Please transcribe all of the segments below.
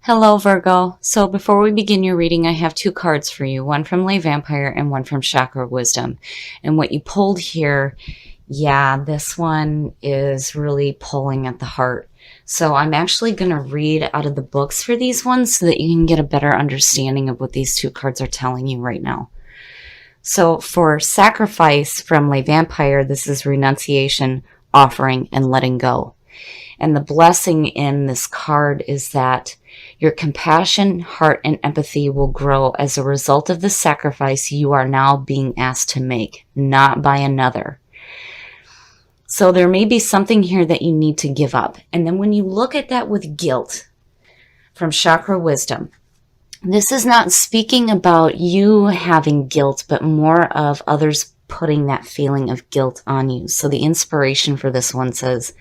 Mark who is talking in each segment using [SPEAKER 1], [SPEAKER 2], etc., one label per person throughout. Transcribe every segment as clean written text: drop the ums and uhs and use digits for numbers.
[SPEAKER 1] Hello, Virgo. So before we begin your reading, I have two cards for you, one from Lay Vampire and one from Chakra Wisdom. And what you pulled here, this one is really pulling at the heart. So I'm actually going to read out of the books for these ones so that you can get a better understanding of what these two cards are telling you right now. So for Sacrifice from Lay Vampire, this is renunciation, offering, and letting go. And the blessing in this card is that your compassion, heart, and empathy will grow as a result of the sacrifice you are now being asked to make, not by another. So there may be something here that you need to give up. And then when you look at that with guilt from Chakra Wisdom, this is not speaking about you having guilt, but more of others putting that feeling of guilt on you. So the inspiration for this one says,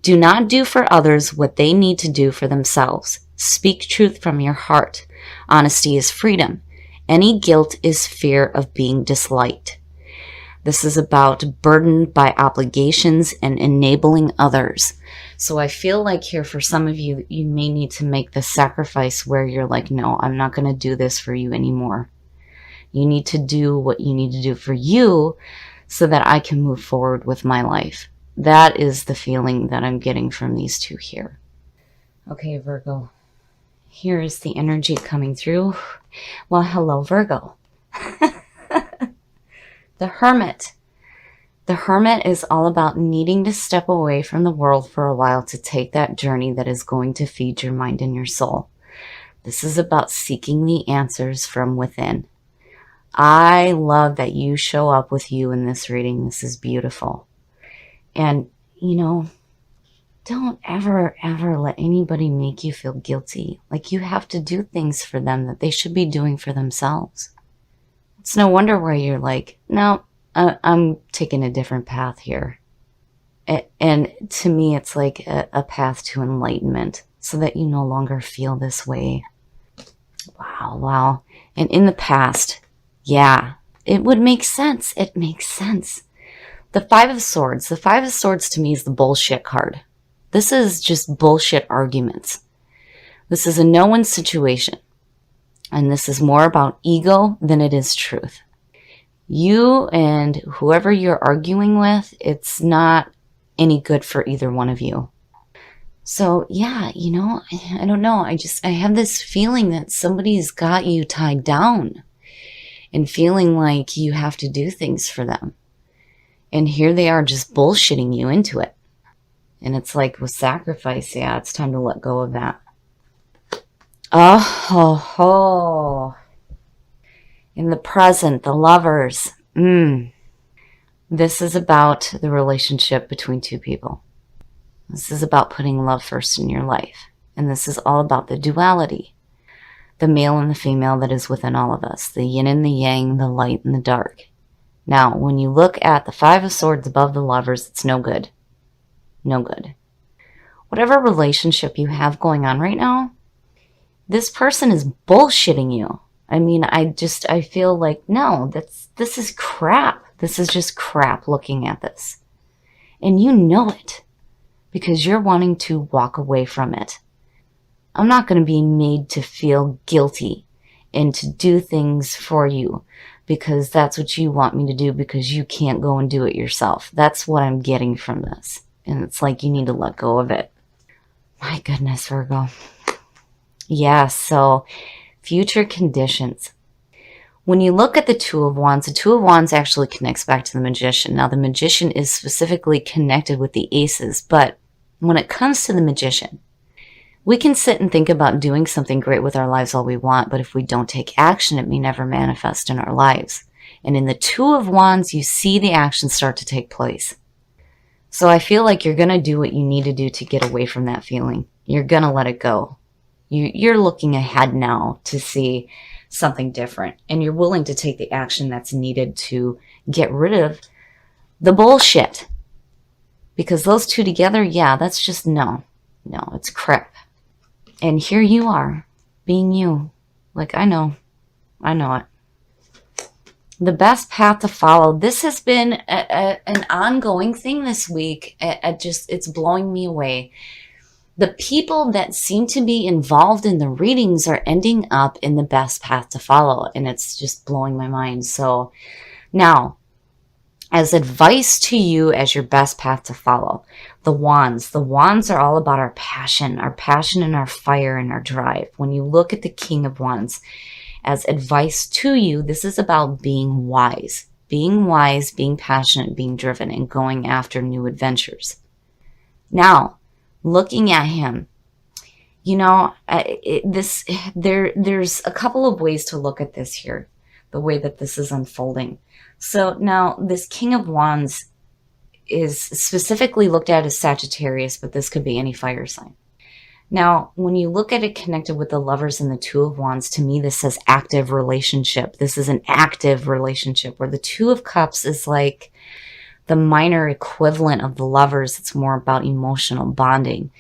[SPEAKER 1] do not do for others what they need to do for themselves. Speak truth from your heart. Honesty is freedom. Any guilt is fear of being disliked. This is about burdened by obligations and enabling others. So I feel like here for some of you, you may need to make the sacrifice where you're like, no, I'm not going to do this for you anymore. You need to do what you need to do for you so that I can move forward with my life. That is the feeling that I'm getting from these two here. Okay, Virgo. Here is the energy coming through. Well, hello, Virgo. The Hermit. The Hermit is all about needing to step away from the world for a while to take that journey that is going to feed your mind and your soul. This is about seeking the answers from within. I love that you show up with you in this reading. This is beautiful. And, don't ever let anybody make you feel guilty. Like you have to do things for them that they should be doing for themselves. It's no wonder why you're like, no, I'm taking a different path here. And to me, it's like a path to enlightenment so that you no longer feel this way. Wow. And in the past, it would make sense. It makes sense. The Five of Swords. The Five of Swords to me is the bullshit card. This is just bullshit arguments. This is a no-win situation. And this is more about ego than it is truth. You and whoever you're arguing with, it's not any good for either one of you. So, I don't know. I have this feeling that somebody's got you tied down and feeling like you have to do things for them. And here they are just bullshitting you into it. And it's like with sacrifice, it's time to let go of that. Oh. In the present, the lovers. This is about the relationship between two people. This is about putting love first in your life. And this is all about the duality. The male and the female that is within all of us. The yin and the yang, the light and the dark. Now, when you look at the Five of Swords above the lovers, it's no good. No good. Whatever relationship you have going on right now, this person is bullshitting you. I mean, I feel like, no, this is crap. This is just crap looking at this. And you know it because you're wanting to walk away from it. I'm not going to be made to feel guilty and to do things for you because that's what you want me to do because you can't go and do it yourself. That's what I'm getting from this. And it's like you need to let go of it. My goodness, Virgo. So future conditions. When you look at the Two of Wands, the Two of Wands actually connects back to the Magician. Now, the Magician is specifically connected with the Aces, but when it comes to the Magician, we can sit and think about doing something great with our lives all we want, but if we don't take action, it may never manifest in our lives. And in the Two of Wands, you see the action start to take place. So I feel like you're going to do what you need to do to get away from that feeling. You're going to let it go. You're looking ahead now to see something different. And you're willing to take the action that's needed to get rid of the bullshit. Because those two together, that's just no, it's crap. And here you are, being you. Like, I know it. The best path to follow. This has been an ongoing thing this week. It's blowing me away. The people that seem to be involved in the readings are ending up in the best path to follow. And it's just blowing my mind. So now, as advice to you as your best path to follow, the wands. The wands are all about our passion and our fire and our drive. When you look at the King of Wands, as advice to you, this is about being wise, being passionate, being driven, and going after new adventures. Now, looking at him, you know, there's a couple of ways to look at this here, the way that this is unfolding. So now this King of Wands is specifically looked at as Sagittarius, but this could be any fire sign. Now, when you look at it connected with the Lovers and the Two of Wands, to me, this says active relationship. This is an active relationship where the Two of Cups is like the minor equivalent of the Lovers. It's more about emotional bonding.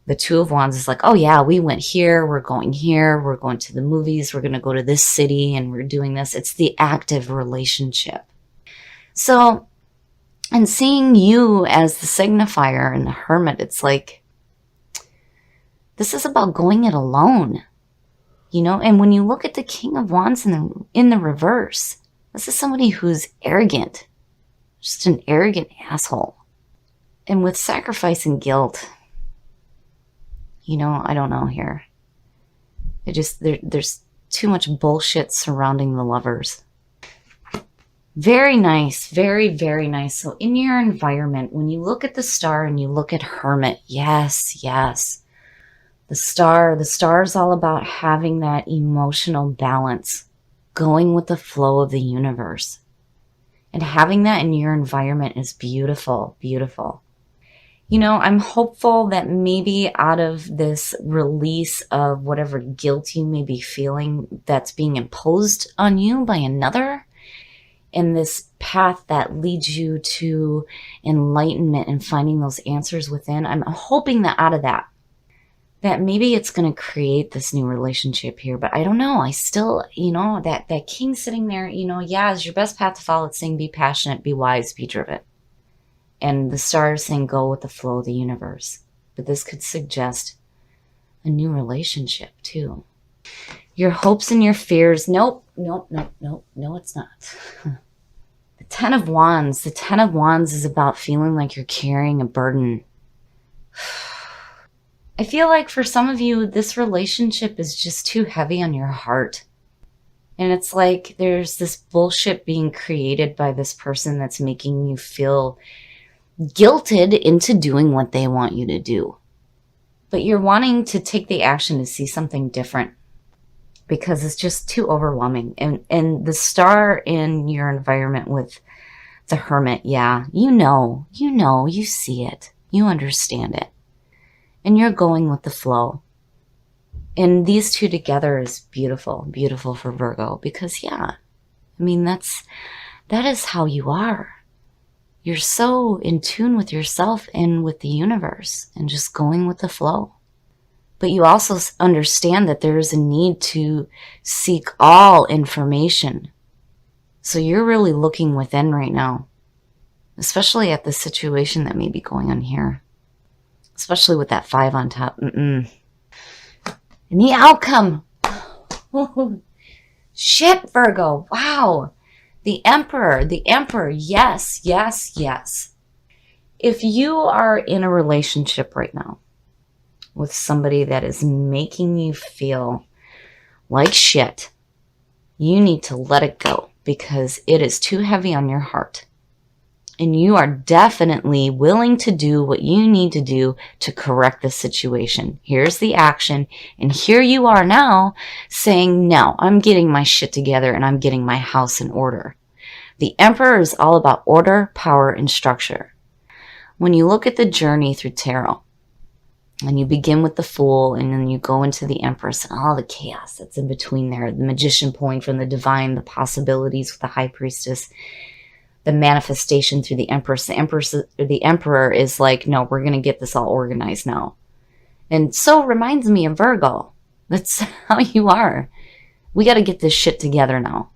[SPEAKER 1] The Two of Wands is like, oh yeah, we went here, we're going to the movies, we're going to go to this city, and we're doing this. It's the active relationship. So, and seeing you as the signifier and the hermit, it's like, this is about going it alone, you know? And when you look at the King of Wands in the reverse, this is somebody who's arrogant, just an arrogant asshole. And with sacrifice and guilt, you know, I don't know here. There's too much bullshit surrounding the Lovers. Very nice, very, very nice. So in your environment, when you look at the star and you look at hermit, yes, yes. The star is all about having that emotional balance, going with the flow of the universe. And having that in your environment is beautiful, beautiful. You know, I'm hopeful that maybe out of this release of whatever guilt you may be feeling that's being imposed on you by another, and this path that leads you to enlightenment and finding those answers within, I'm hoping that out of that maybe it's going to create this new relationship here. But I don't know. I still, you know, that king sitting there, you know, yeah, is your best path to follow. It's saying be passionate, be wise, be driven. And the stars saying go with the flow of the universe. But this could suggest a new relationship too. Your hopes and your fears. Nope, no, it's not. The Ten of Wands. The Ten of Wands is about feeling like you're carrying a burden. I feel like for some of you, this relationship is just too heavy on your heart. And it's like there's this bullshit being created by this person that's making you feel guilted into doing what they want you to do. But you're wanting to take the action to see something different because it's just too overwhelming. And the star in your environment with the hermit, yeah, you see it, you understand it. And you're going with the flow. And these two together is beautiful, beautiful for Virgo. Because yeah, I mean, that is how you are. You're so in tune with yourself and with the universe and just going with the flow. But you also understand that there is a need to seek all information. So you're really looking within right now, especially at the situation that may be going on here. Especially with that 5 on top. And the outcome. Shit, Virgo. Wow. The Emperor. Yes, yes, yes. If you are in a relationship right now with somebody that is making you feel like shit, you need to let it go because it is too heavy on your heart. And you are definitely willing to do what you need to do to correct the situation. Here's the action. And here you are now saying, no, I'm getting my shit together and I'm getting my house in order. The Emperor is all about order, power, and structure. When you look at the journey through tarot, and you begin with the Fool, and then you go into the Empress and all the chaos that's in between there, the Magician pulling from the divine, the possibilities with the High Priestess, the manifestation through the Empress. The Emperor is like, no, we're going to get this all organized now. And so reminds me of Virgo. That's how you are. We got to get this shit together now.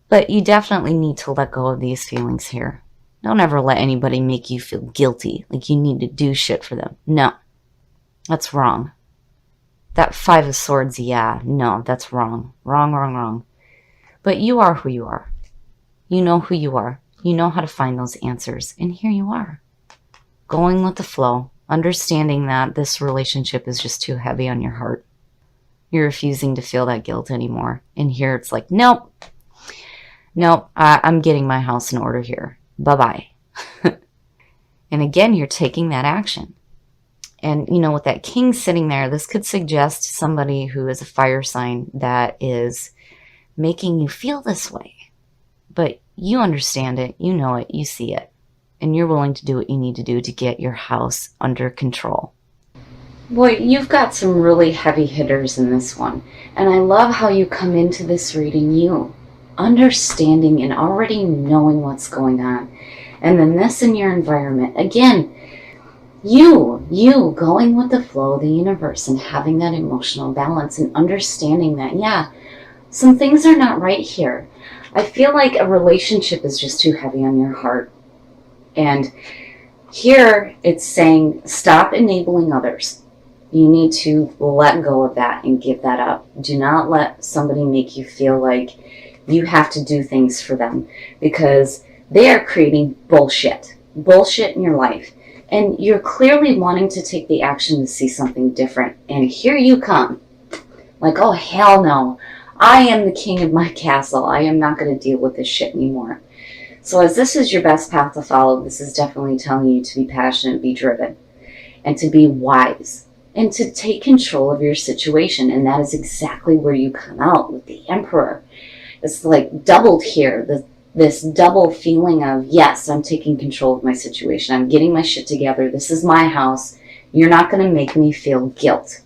[SPEAKER 1] But you definitely need to let go of these feelings here. Don't ever let anybody make you feel guilty, like you need to do shit for them. No. That's wrong. That Five of Swords, yeah, no, that's wrong. Wrong, wrong, wrong. But you are who you are. You know who you are. You know how to find those answers. And here you are, going with the flow, understanding that this relationship is just too heavy on your heart. You're refusing to feel that guilt anymore. And here it's like, nope, nope, I'm getting my house in order here. Bye-bye. And again, you're taking that action. And, you know, with that king sitting there, this could suggest somebody who is a fire sign that is making you feel this way. But you understand it, you know it, you see it. And you're willing to do what you need to do to get your house under control. Boy, you've got some really heavy hitters in this one. And I love how you come into this reading, you understanding and already knowing what's going on. And then this in your environment. Again, you going with the flow of the universe and having that emotional balance and understanding that, yeah, some things are not right here. I feel like a relationship is just too heavy on your heart. And here it's saying, stop enabling others. You need to let go of that and give that up. Do not let somebody make you feel like you have to do things for them, because they are creating bullshit in your life. And you're clearly wanting to take the action to see something different. And here you come. Like, oh, hell no. I am the king of my castle. I am not going to deal with this shit anymore. So as this is your best path to follow, this is definitely telling you to be passionate, be driven, and to be wise, and to take control of your situation. And that is exactly where you come out with the Emperor. It's like doubled here. This double feeling of, yes, I'm taking control of my situation. I'm getting my shit together. This is my house. You're not going to make me feel guilt.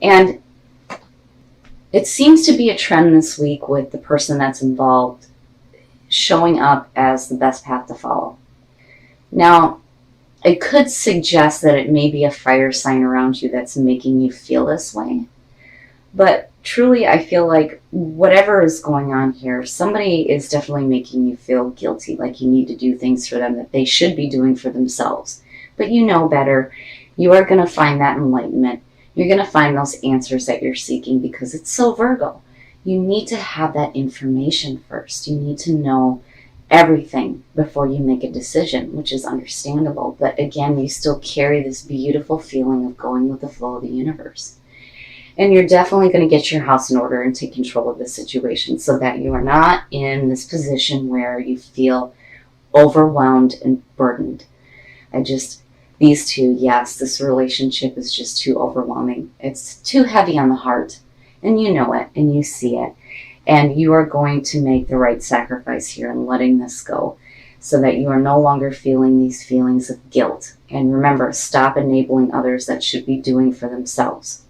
[SPEAKER 1] And it seems to be a trend this week with the person that's involved showing up as the best path to follow. Now, it could suggest that it may be a fire sign around you that's making you feel this way. But truly, I feel like whatever is going on here, somebody is definitely making you feel guilty, like you need to do things for them that they should be doing for themselves. But you know better. You are going to find that enlightenment. You're going to find those answers that you're seeking, because it's so Virgo. You need to have that information first. You need to know everything before you make a decision, which is understandable. But again, you still carry this beautiful feeling of going with the flow of the universe. And you're definitely going to get your house in order and take control of the situation so that you are not in this position where you feel overwhelmed and burdened. These two, yes, this relationship is just too overwhelming. It's too heavy on the heart. And you know it, and you see it. And you are going to make the right sacrifice here in letting this go, so that you are no longer feeling these feelings of guilt. And remember, stop enabling others that should be doing for themselves.